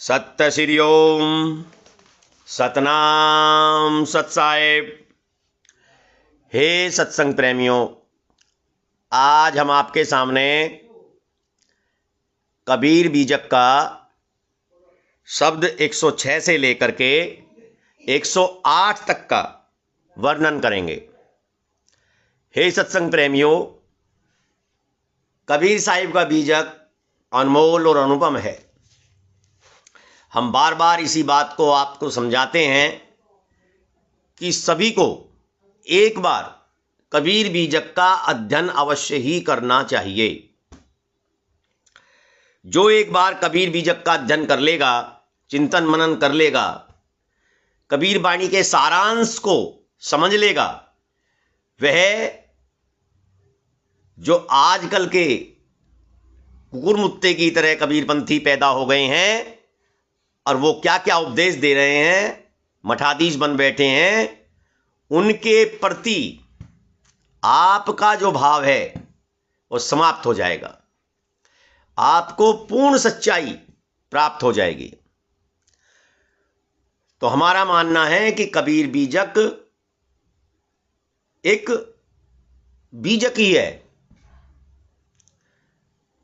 सत्य श्री ओम सतनाम सत साहेब। हे सत्संग प्रेमियों, आज हम आपके सामने कबीर बीजक का शब्द 106 से लेकर के 108 तक का वर्णन करेंगे। हे सत्संग प्रेमियों, कबीर साहिब का बीजक अनमोल और अनुपम है। हम बार बार इसी बात को आपको समझाते हैं कि सभी को एक बार कबीर बीजक का अध्ययन अवश्य ही करना चाहिए। जो एक बार कबीर बीजक का अध्ययन कर लेगा, चिंतन मनन कर लेगा, कबीर वाणी के सारांश को समझ लेगा, वह जो आजकल के कुकुर मुत्ते की तरह कबीरपंथी पैदा हो गए हैं और वो क्या क्या उपदेश दे रहे हैं, मठाधीश बन बैठे हैं, उनके प्रति आपका जो भाव है वो समाप्त हो जाएगा। आपको पूर्ण सच्चाई प्राप्त हो जाएगी। तो हमारा मानना है कि कबीर बीजक एक बीजक ही है,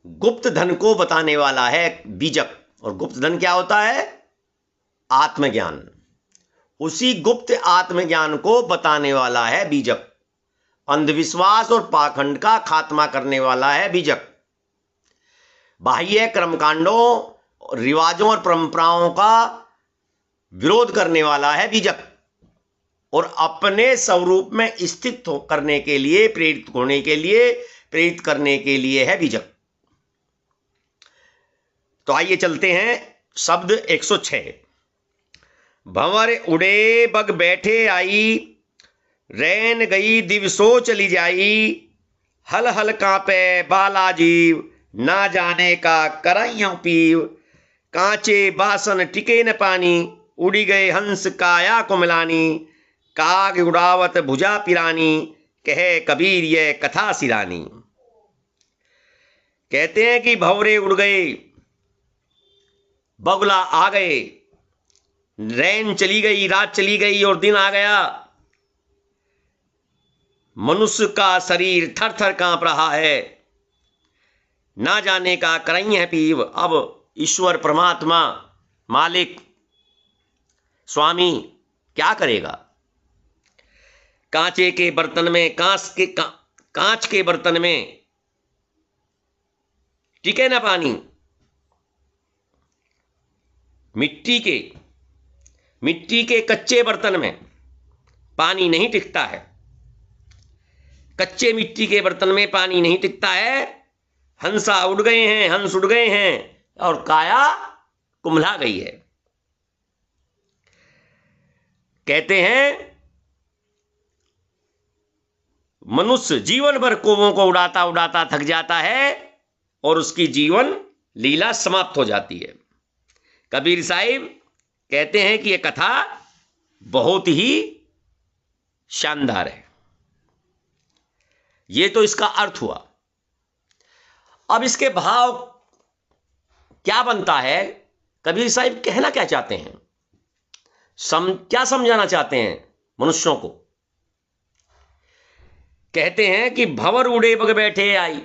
गुप्त धन को बताने वाला है बीजक। और गुप्त धन क्या होता है? आत्मज्ञान। उसी गुप्त आत्मज्ञान को बताने वाला है बीजक। अंधविश्वास और पाखंड का खात्मा करने वाला है बीजक। बाह्य कर्मकांडों, रिवाजों और परंपराओं का विरोध करने वाला है बीजक। और अपने स्वरूप में स्थित करने के लिए, प्रेरित होने के लिए, प्रेरित करने के लिए है बीजक। तो आइए चलते हैं शब्द 106। भंवर उड़े बग बैठे आई, रैन गई दिवसों चली जाई, हल हल कांपे बाला जीव, ना जाने का करइयों पीव, कांचे बासन टिके न पानी, उड़ी गए हंस काया को मिलानी, काग उड़ावत भुजा पिरानी, कहे कबीर ये कथा सिरानी। कहते हैं कि भंवरे उड़ गए, बगुला आ गए, रैन चली गई, रात चली गई और दिन आ गया। मनुष्य का शरीर थर थर कांप रहा है, ना जाने का करई है पीव। अब ईश्वर परमात्मा मालिक स्वामी क्या करेगा? कांचे के बर्तन में, कांच के बर्तन में टिके ना पानी, मिट्टी के कच्चे बर्तन में पानी नहीं टिकता है। कच्चे मिट्टी के बर्तन में पानी नहीं टिकता है। हंसा उड़ गए हैं, हंस उड़ गए हैं और काया कुम्हला गई है। कहते हैं मनुष्य जीवन भर कौवों को उड़ाता उड़ाता थक जाता है और उसकी जीवन लीला समाप्त हो जाती है। कबीर साहिब कहते हैं कि यह कथा बहुत ही शानदार है। ये तो इसका अर्थ हुआ। अब इसके भाव क्या बनता है? कबीर साहिब कहना क्या चाहते हैं, क्या समझाना चाहते हैं मनुष्यों को? कहते हैं कि भंवर उड़े बग बैठे आई,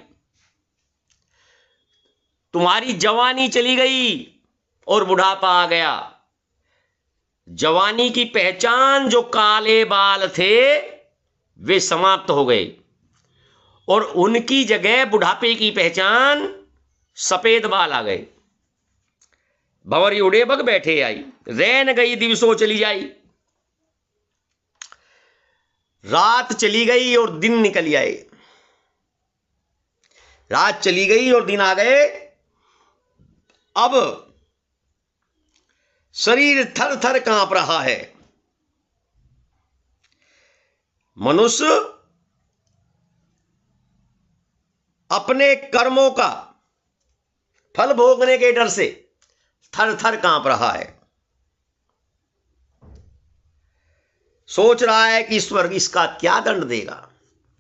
तुम्हारी जवानी चली गई और बुढ़ापा आ गया। जवानी की पहचान जो काले बाल थे वे समाप्त हो गए और उनकी जगह बुढ़ापे की पहचान सफेद बाल आ गए। भंवर उड़े बग बैठे आई, रैन गई दिवसों चली जाई। रात चली गई और दिन निकल आए। रात चली गई और दिन आ गए। अब शरीर थर थर कांप रहा है। मनुष्य अपने कर्मों का फल भोगने के डर से थर थर कांप रहा है। सोच रहा है कि ईश्वर इसका क्या दंड देगा,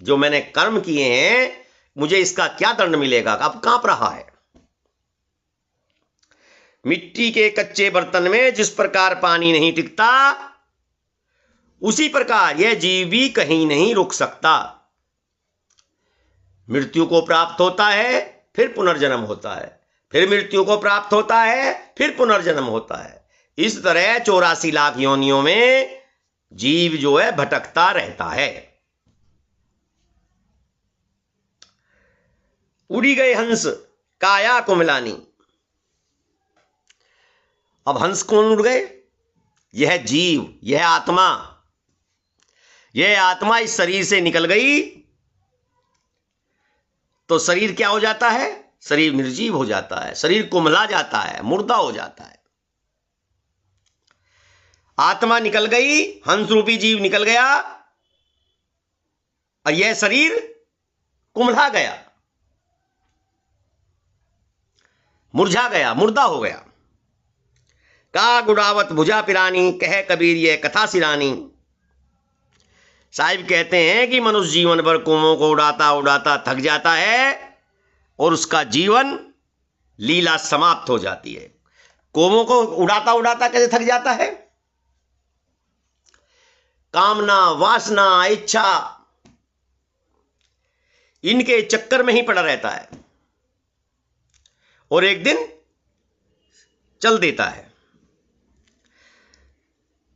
जो मैंने कर्म किए हैं मुझे इसका क्या दंड मिलेगा। अब कांप रहा है। मिट्टी के कच्चे बर्तन में जिस प्रकार पानी नहीं टिकता, उसी प्रकार यह जीव भी कहीं नहीं रुक सकता। मृत्यु को प्राप्त होता है, फिर पुनर्जन्म होता है, फिर मृत्यु को प्राप्त होता है, फिर पुनर्जन्म होता है। इस तरह 84 लाख योनियों में जीव जो है भटकता रहता है। उड़ी गए हंस काया कुमलानी। अब हंस कौन उड़ गए? यह जीव, यह आत्मा। यह आत्मा इस शरीर से निकल गई तो शरीर क्या हो जाता है? शरीर निर्जीव हो जाता है, शरीर कुम्हला जाता है, मुर्दा हो जाता है। आत्मा निकल गई, हंस रूपी जीव निकल गया और यह शरीर कुम्हला गया, मुरझा गया, मुर्दा हो गया। का गुड़ावत भुजा पिरानी, कह कबीर ये कथा सिरानी। साहिब कहते हैं कि मनुष्य जीवन भर कोमों को उड़ाता उड़ाता थक जाता है और उसका जीवन लीला समाप्त हो जाती है। कोमों को उड़ाता उड़ाता कैसे थक जाता है? कामना, वासना, इच्छा, इनके चक्कर में ही पड़ा रहता है और एक दिन चल देता है।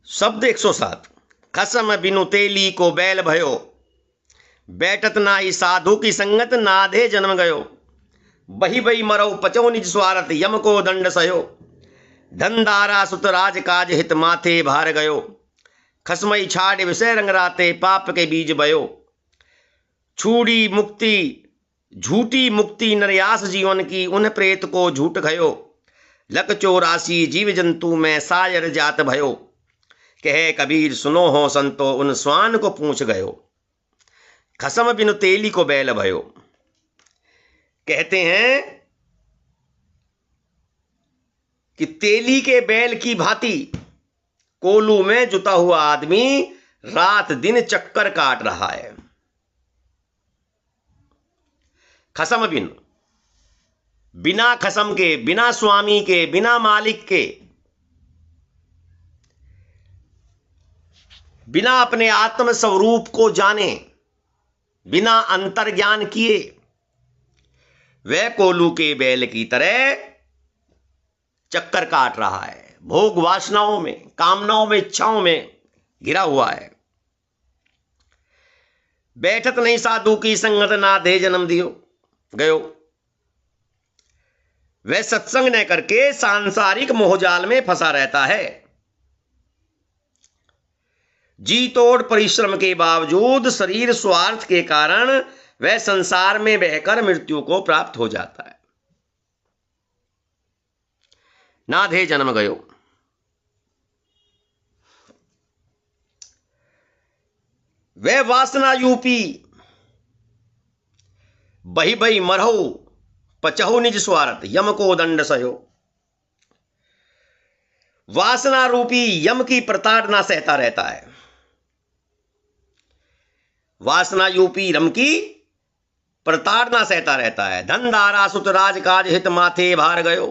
शब्द 107। खसम बिनु तेली को बैल भयो, बैठत नाई साधु की संगत नाधे जन्म गयो। बही बही मरो पचो निज स्वार्थ, यम को दंड सयो। धनदारा सुत राज काज हित माथे भार गयो। खसमई छाड़ विषय रंगराते, पाप के बीज बयो। छूड़ी मुक्ति झूठी मुक्ति नरयास जीवन की, उन प्रेत को झूठ गयो। लक 84 जीव जंतु में सायर जात भयो। कहे कबीर सुनो हो संतो, उन स्वान को पूछ गयो। खसम बिनु तेली को बैल भयो। कहते हैं कि तेली के बैल की भांति कोलू में जुता हुआ आदमी रात दिन चक्कर काट रहा है। खसम बिन, बिना खसम के, बिना स्वामी के, बिना मालिक के, बिना अपने आत्म स्वरूप को जाने, बिना अंतर्ज्ञान किए, वह कोलू के बैल की तरह चक्कर काट रहा है। भोग वासनाओं में, कामनाओं में, इच्छाओं में घिरा हुआ है। बैठत नहीं साधु की संगत, ना दे जन्म दियो गयो। वह सत्संग न करके सांसारिक मोहजाल में फंसा रहता है। जी तोड़ परिश्रम के बावजूद शरीर स्वार्थ के कारण वह संसार में बहकर मृत्यु को प्राप्त हो जाता है। नाधे जन्म गयो। वह वासना यूपी बही बही मरहु, पचहु निज स्वार्थ, यम को दंड सयो। वासना रूपी यम की प्रताड़ना सहता रहता है। वासना यूपी रम की प्रताड़ना सहता रहता है। धन दारा सुत राज काज हित माथे भार गयो।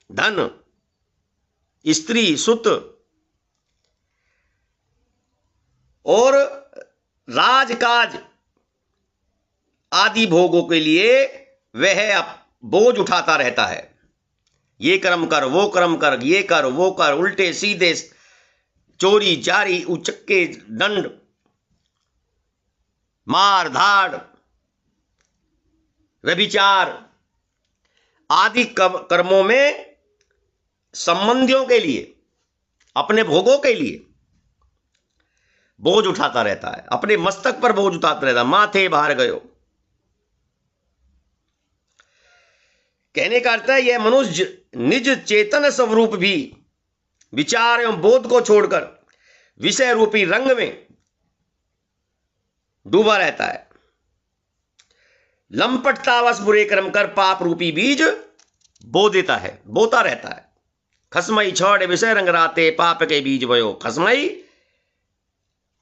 धन, स्त्री, सुत और राजकाज आदि भोगों के लिए वह बोझ उठाता रहता है। ये कर्म कर, वो कर्म कर, ये कर, वो कर, उल्टे सीधे, चोरी जारी, उचक्के, दंड, मार धाड़, व्यभिचार आदि कर्मों में संबंधियों के लिए, अपने भोगों के लिए बोझ उठाता रहता है। अपने मस्तक पर बोझ उठाता रहता है। माथे भार गयो। कहने का अर्थ है यह मनुष्य निज चेतन स्वरूप भी विचार एवं बोध को छोड़कर विषय रूपी रंग में डूबा रहता है। लंपटतावश बुरे कर्म कर पाप रूपी बीज बो देता है, बोता रहता है। खसमई छोड़ विषय रंग राते, पाप के बीज बयो। खसमई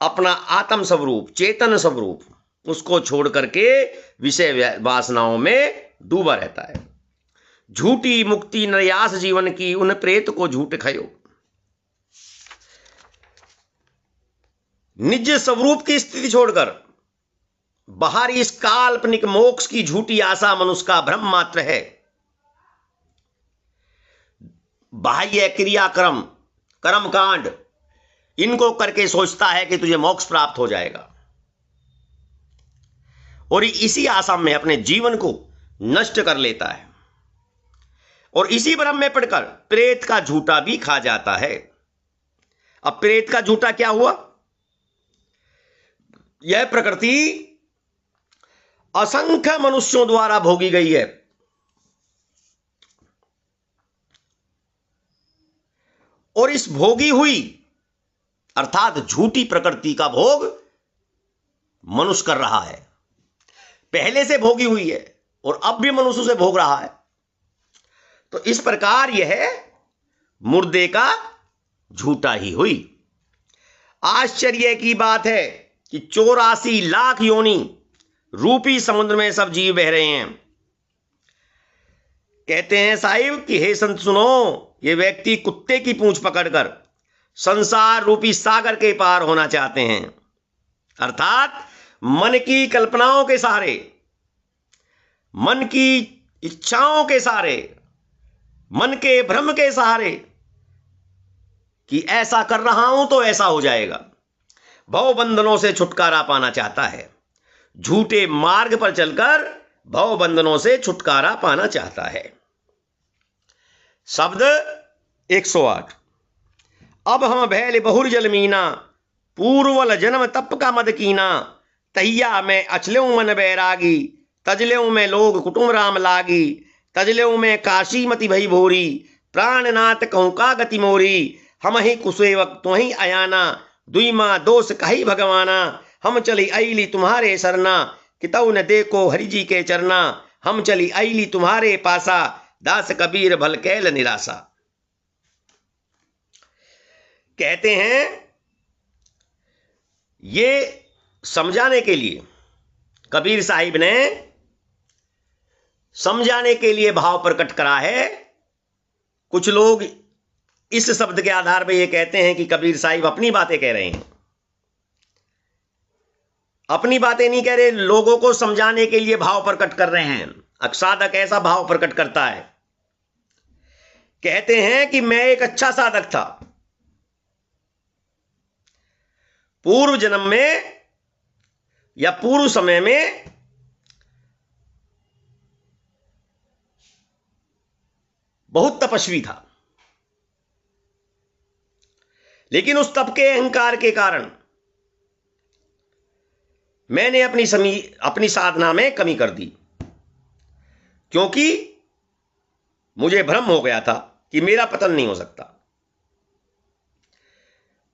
अपना आत्म स्वरूप, चेतन स्वरूप, उसको छोड़ करके विषय वासनाओं में डूबा रहता है। झूठी मुक्ति नरयास जीवन की, उन प्रेत को झूठ खयो। निज स्वरूप की स्थिति छोड़कर बाहरी इस काल्पनिक मोक्ष की झूठी आशा मनुष्य का भ्रम मात्र है। बाह्य क्रियाक्रम, कर्मकांड, इनको करके सोचता है कि तुझे मोक्ष प्राप्त हो जाएगा, और इसी आशा में अपने जीवन को नष्ट कर लेता है, और इसी भ्रम में पड़कर प्रेत का झूठा भी खा जाता है। अब प्रेत का झूठा क्या हुआ? यह प्रकृति असंख्य मनुष्यों द्वारा भोगी गई है, और इस भोगी हुई अर्थात झूठी प्रकृति का भोग मनुष्य कर रहा है। पहले से भोगी हुई है और अब भी मनुष्य से भोग रहा है। तो इस प्रकार यह मुर्दे का झूठा ही हुई। आश्चर्य की बात है कि 84 लाख योनि रूपी समुद्र में सब जीव बह रहे हैं। कहते हैं साहिब कि हे संत सुनो, ये व्यक्ति कुत्ते की पूंछ पकड़कर संसार रूपी सागर के पार होना चाहते हैं, अर्थात मन की कल्पनाओं के सहारे, मन की इच्छाओं के सहारे, मन के भ्रम के सहारे कि ऐसा कर रहा हूं तो ऐसा हो जाएगा, भव बंधनों से छुटकारा पाना चाहता है। झूठे मार्ग पर चलकर भव बंधनों से छुटकारा पाना चाहता है। शब्द 108। अब हम भैल बहुर जल मीना, पूर्वल जन्म तप का मद कीना, तहिया मैं अचलेऊ मन बैरागी, तजलेऊ में लोग कुटुम राम लागी, तजलेऊ में काशी मति भई भोरी, प्राणनाथ कहूं का गति मोरी, हम ही कुसेवक तुही अयाना, दुईमा दोष कही भगवाना, हम चली आईली तुम्हारे सरना, कितऊ न देखो हरि जी के चरना, हम चली आईली तुम्हारे पासा, दास कबीर भल कैल निराशा। कहते हैं ये समझाने के लिए, कबीर साहिब ने समझाने के लिए भाव प्रकट करा है। कुछ लोग इस शब्द के आधार पर यह कहते हैं कि कबीर साहिब अपनी बातें कह रहे हैं। अपनी बातें नहीं कह रहे, लोगों को समझाने के लिए भाव प्रकट कर रहे हैं। साधक ऐसा भाव प्रकट करता है, कहते हैं कि मैं एक अच्छा साधक था, पूर्व जन्म में या पूर्व समय में बहुत तपस्वी था, लेकिन उस तप के अहंकार के कारण मैंने अपनी साधना में कमी कर दी, क्योंकि मुझे भ्रम हो गया था कि मेरा पतन नहीं हो सकता।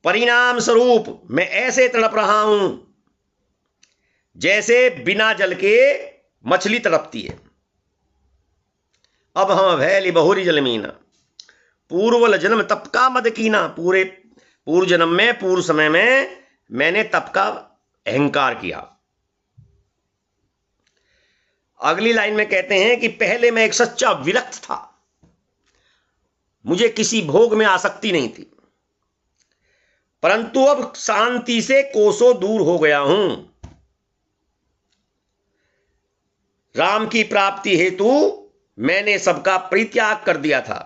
परिणाम स्वरूप मैं ऐसे तड़प रहा हूं जैसे बिना जल के मछली तड़पती है। अब हम भैली बहुरी जलमीना, पूर्वल जन्म तप का मद कीना, पूर्व जन्म में, पूर्व समय में मैंने तप का अहंकार किया। अगली लाइन में कहते हैं कि पहले मैं एक सच्चा विरक्त था, मुझे किसी भोग में आसक्ति नहीं थी, परंतु अब शांति से कोसों दूर हो गया हूं। राम की प्राप्ति हेतु मैंने सबका परित्याग कर दिया था,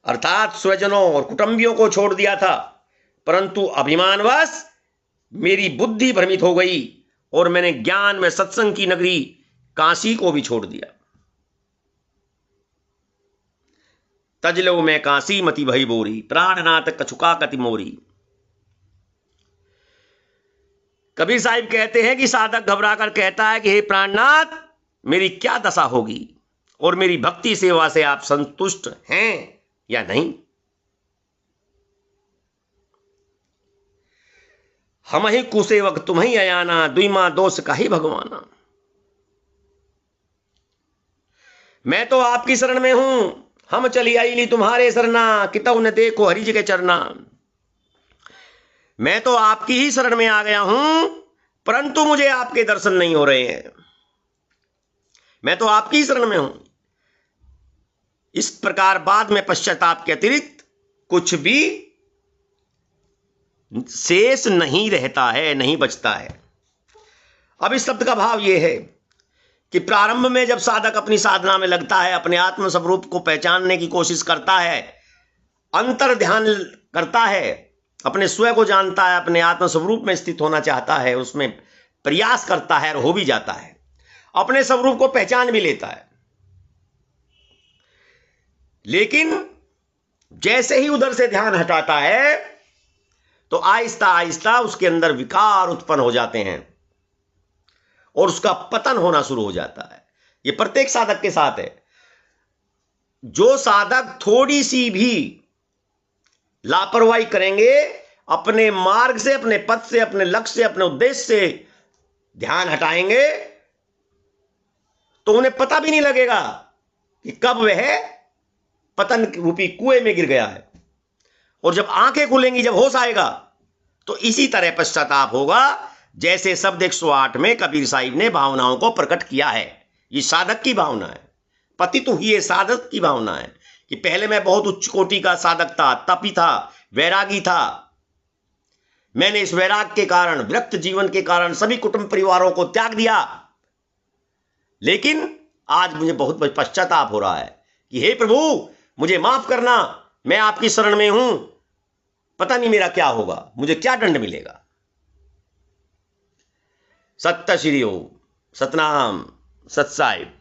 अर्थात स्वजनों और कुटुंबियों को छोड़ दिया था, परंतु अभिमानवश मेरी बुद्धि भ्रमित हो गई और मैंने ज्ञान में सत्संग की नगरी काशी को भी छोड़ दिया। तजलो में काशी मति भई बोरी, प्राणनाथ कछुका कति मोरी। कबीर साहिब कहते हैं कि साधक घबराकर कहता है कि हे प्राणनाथ, मेरी क्या दशा होगी और मेरी भक्ति सेवा से आप संतुष्ट हैं या नहीं। हम ही कुसेवक तुम ही अयाना, दुईमा दोष का ही भगवाना। मैं तो आपकी शरण में हूं, हम चली आईली तुम्हारे सरना, कितऊ न देखो हरि जी के चरना। मैं तो आपकी ही शरण में आ गया हूं, परंतु मुझे आपके दर्शन नहीं हो रहे हैं। मैं तो आपकी ही शरण में हूं। इस प्रकार बाद में पश्चाताप के अतिरिक्त कुछ भी शेष नहीं रहता है, नहीं बचता है। अब इस शब्द का भाव यह है कि प्रारंभ में जब साधक अपनी साधना में लगता है, अपने आत्म स्वरूप को पहचानने की कोशिश करता है, अंतर ध्यान करता है, अपने स्वयं को जानता है, अपने आत्म स्वरूप में स्थित होना चाहता है, उसमें प्रयास करता है और हो भी जाता है, अपने स्वरूप को पहचान भी लेता है। लेकिन जैसे ही उधर से ध्यान हटाता है तो आहिस्ता आहिस्ता उसके अंदर विकार उत्पन्न हो जाते हैं और उसका पतन होना शुरू हो जाता है। यह प्रत्येक साधक के साथ है। जो साधक थोड़ी सी भी लापरवाही करेंगे, अपने मार्ग से, अपने पथ से, अपने लक्ष्य से, अपने उद्देश्य से ध्यान हटाएंगे तो उन्हें पता भी नहीं लगेगा कि कब वह पतन रूपी कुएं में गिर गया है। और जब आंखें खुलेंगी, जब होश आएगा, तो इसी तरह पश्चाताप होगा जैसे शब्द 108 में कबीर साहिब ने भावनाओं को प्रकट किया है। ये साधक की भावना है, पतित हुई है साधक की भावना है कि पहले मैं बहुत उच्च कोटि का साधक था, तपी था, वैरागी था। मैंने इस वैराग के कारण, विरक्त जीवन के कारण सभी कुटुंब परिवारों को त्याग दिया, लेकिन आज मुझे बहुत पश्चाताप हो रहा है कि हे प्रभु, मुझे माफ करना, मैं आपकी शरण में हूं, पता नहीं मेरा क्या होगा, मुझे क्या दंड मिलेगा। सत्य श्री ओम, सतनाम, सत साहिब।